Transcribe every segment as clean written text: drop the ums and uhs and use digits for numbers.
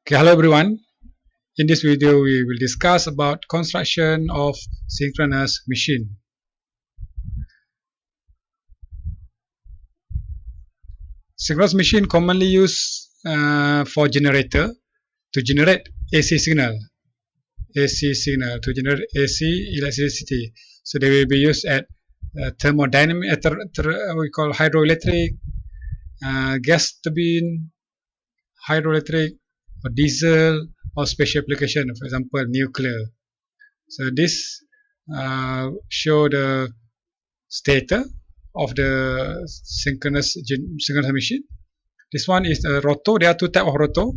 Okay, hello everyone. In this video, we will discuss about construction of synchronous machine. Synchronous machine commonly used for generator to generate AC signal. To generate AC electricity. So they will be used at thermodynamic, we call hydroelectric, gas turbine, hydroelectric, or diesel, or special application, for example, nuclear. So this show the stator of the synchronous machine. This one is a rotor. There are two types of rotor.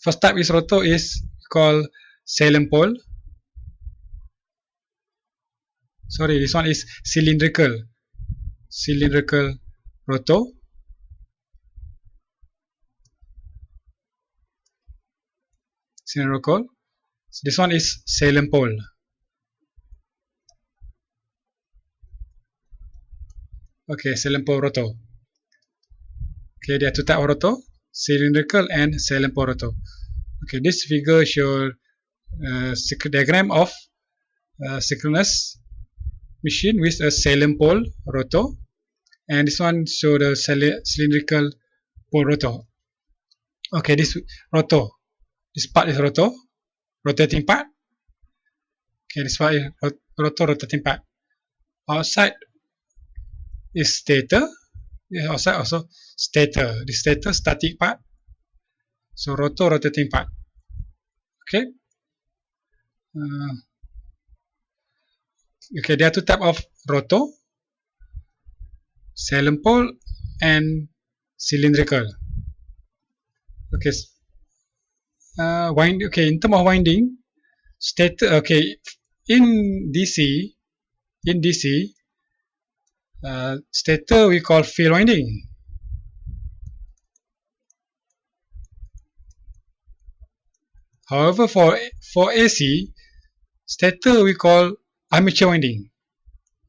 First type is rotor is called Salient pole. Sorry, this one is cylindrical. Cylindrical rotor. Cylindrical. So this one is Salient pole. Okay, Salient pole rotor. Okay, there are two types of rotor, cylindrical and Salient pole rotor. Okay, this figure shows diagram of synchronous machine with a Salient pole rotor, and this one shows the cylindrical pole rotor. Okay, this rotor, this part is rotor, rotating part. Okay, this part is rotor, rotating part. Outside is stator. Yeah, outside also stator. The stator, static part. So rotor, rotating part. Okay. Okay, there are two types of rotor, Salient pole and cylindrical. Okay. Okay, in terms of winding, stator. Okay, in DC, stator we call field winding. However, for AC, stator we call armature winding.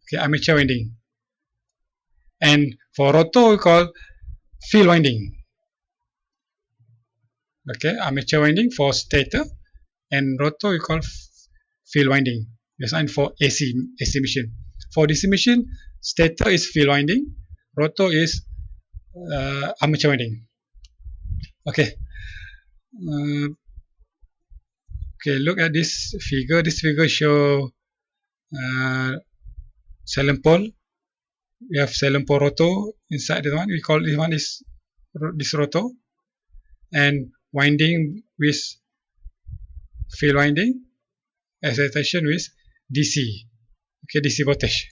Okay, armature winding. And for rotor we call field winding. Okay, armature winding for stator, and rotor we call field winding. Designed for AC machine. For DC machine, stator is field winding, rotor is armature winding. Okay. Okay, look at this figure. This figure show Salient pole. We have Salient pole rotor inside the one. We call this one is this rotor, and winding with field winding, excitation with DC. Okay, DC voltage.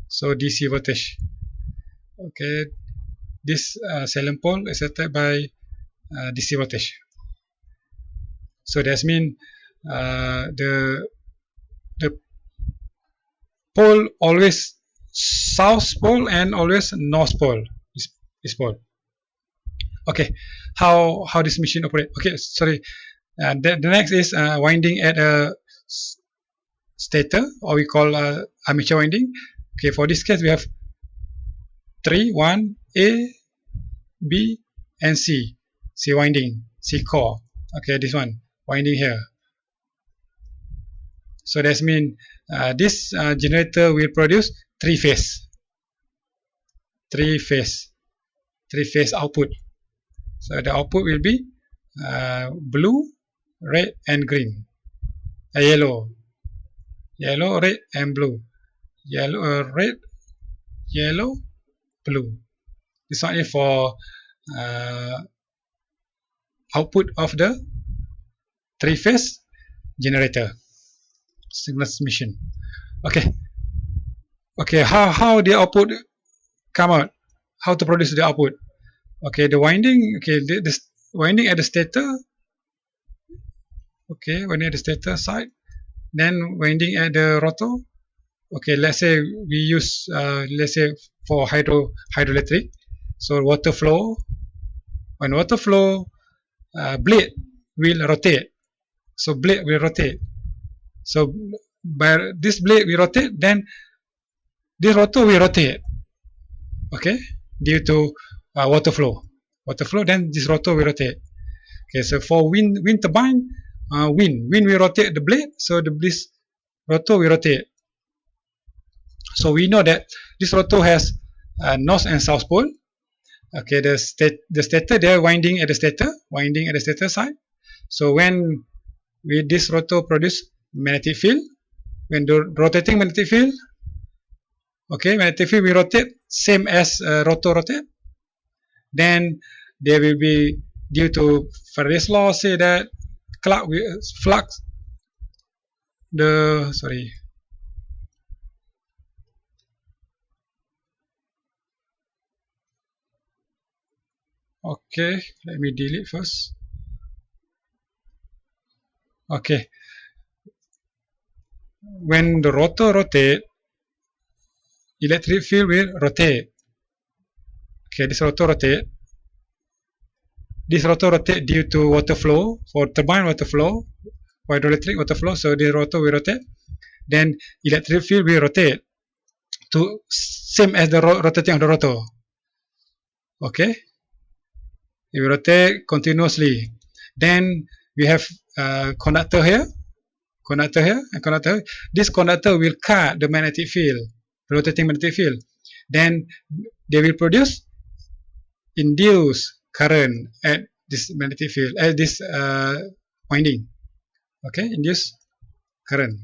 So DC voltage. Okay, this Salient pole is excited by DC voltage. So that means the pole always south pole and always north pole. This pole. Okay, how this machine operate? Okay, sorry. The next is winding at a stator, or we call armature winding. Okay, for this case we have 1 A, B, and C. C winding, C core. Okay, this one winding here. So that means this generator will produce three phase output. So the output will be blue, red, and green. Yellow, red, and blue. Red, yellow, blue. This one is for output of the three-phase generator, synchronous machine. Okay, how the output come out? How to produce the output? Okay, the winding. Okay, the winding at the stator. Okay, winding at the stator side. Then winding at the rotor. Okay, let's say we use let's say for hydroelectric. So water flow. When water flow, blade will rotate. So blade will rotate. So by this blade will rotate, then this rotor will rotate. Okay, due to water flow. Then this rotor will rotate. Okay, so for wind turbine, wind will rotate the blade, so this rotor will rotate. So we know that this rotor has north and south pole. Okay, the stator, they are winding at the stator side. So when this rotor produce magnetic field, when the rotating magnetic field, okay, magnetic field will rotate same as rotor rotate, then there will be, due to Faraday's law, say that flux, the sorry, okay, let me delete first. Okay, when the rotor rotate, electric field will rotate. Okay, this rotor rotate. This rotor rotate due to water flow, for turbine water flow, hydroelectric water flow. So the rotor will rotate. Then electric field will rotate to same as the rotating of the rotor. Okay, it will rotate continuously. Then we have conductor here, and conductor. This conductor will cut the magnetic field, rotating magnetic field. Then they will produce induced current at this magnetic field, at this winding. Okay, induced current,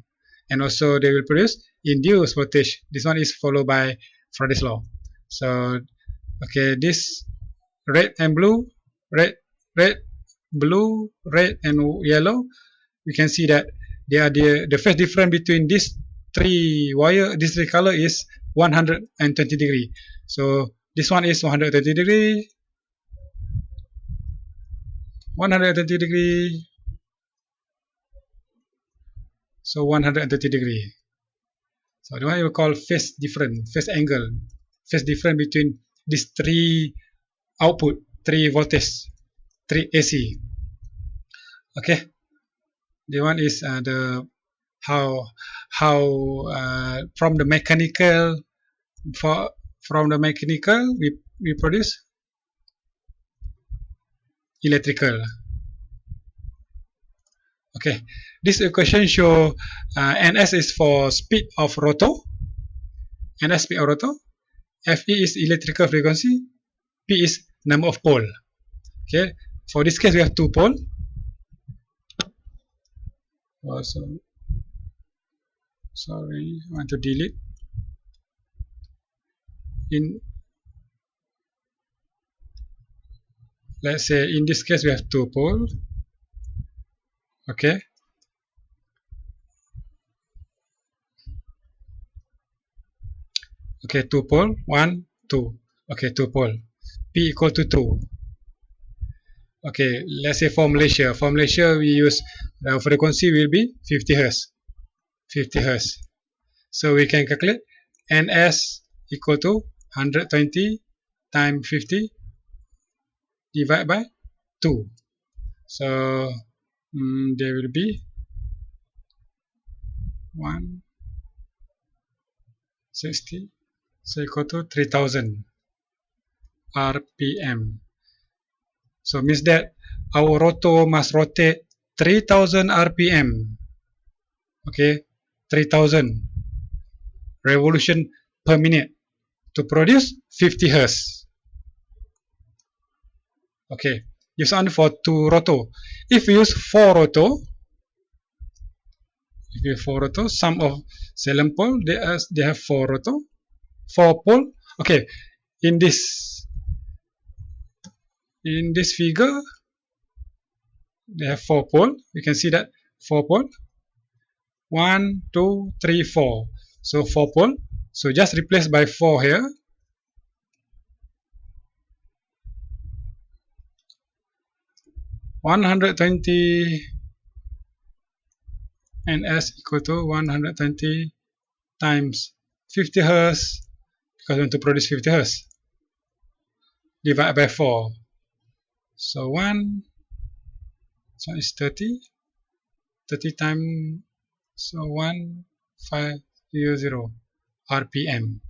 and also they will produce induced voltage. This one is followed by Faraday's law. So okay, this red and blue, red, blue, red, and yellow, we can see that they are the phase difference between these three wire, this three color is 120 degree. So this one is 130 degree, 130 degree, so 130 degree. So the one you call phase difference, phase angle, phase difference between these three output, three voltage, three AC. Okay, the one is the how from the mechanical, from the mechanical we produce electrical. Okay, this equation show ns is for speed of rotor, ns speed of rotor, fe is electrical frequency, p is number of pole. Okay, for this case we have two pole. So sorry, I want to delete. In, let's say in this case we have two pole. Okay, okay, two pole, 1, 2. Okay, two pole, p equal to 2. Okay, let's say for Malaysia we use frequency will be 50 hertz, 50 hertz. So we can calculate ns equal to 120 times 50 divided by 2. So there will be 160, so equal to 3000 RPM. So means that our rotor must rotate 3000 RPM. Okay, 3000 revolution per minute to produce 50 hertz. Okay, use only for 2 rotor. If you use 4 rotor, some of Salient pole they have 4 rotor, 4 pole. Okay, in this figure they have 4 pole. You can see that 4 pole, 1, 2, 3, 4. So 4 pole. So just replace by 4 here. $120 ns equal to 120 times 50 hertz, because we want to produce 50 hertz, divided by 4. So 1, so it's 30 times, so 1500 RPM.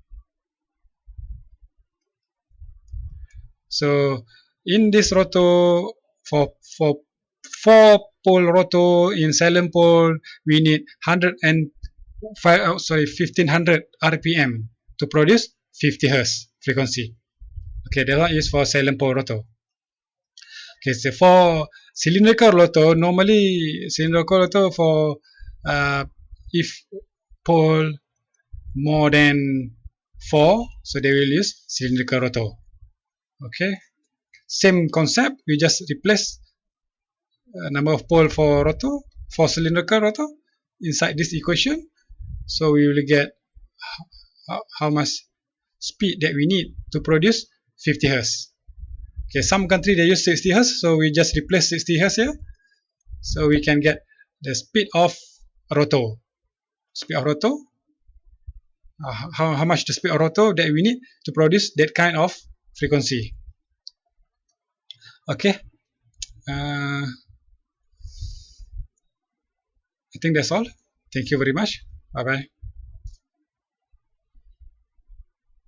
So in this rotor, for 4-pole rotor in silent pole, we need 1500 RPM to produce 50 Hz frequency. Okay, that one is for silent pole rotor. Okay, so for cylindrical rotor, normally cylindrical rotor for if pole more than 4, so they will use cylindrical rotor. Okay, same concept, we just replace number of pole for rotor, for cylindrical rotor inside this equation, so we will get how much speed that we need to produce 50 Hz. Okay, some country they use 60 Hz, so we just replace 60 Hz here, so we can get the speed of rotor. Speed of rotor, how much the speed of rotor that we need to produce that kind of frequency. Okay, I think that's all. Thank you very much. Bye bye.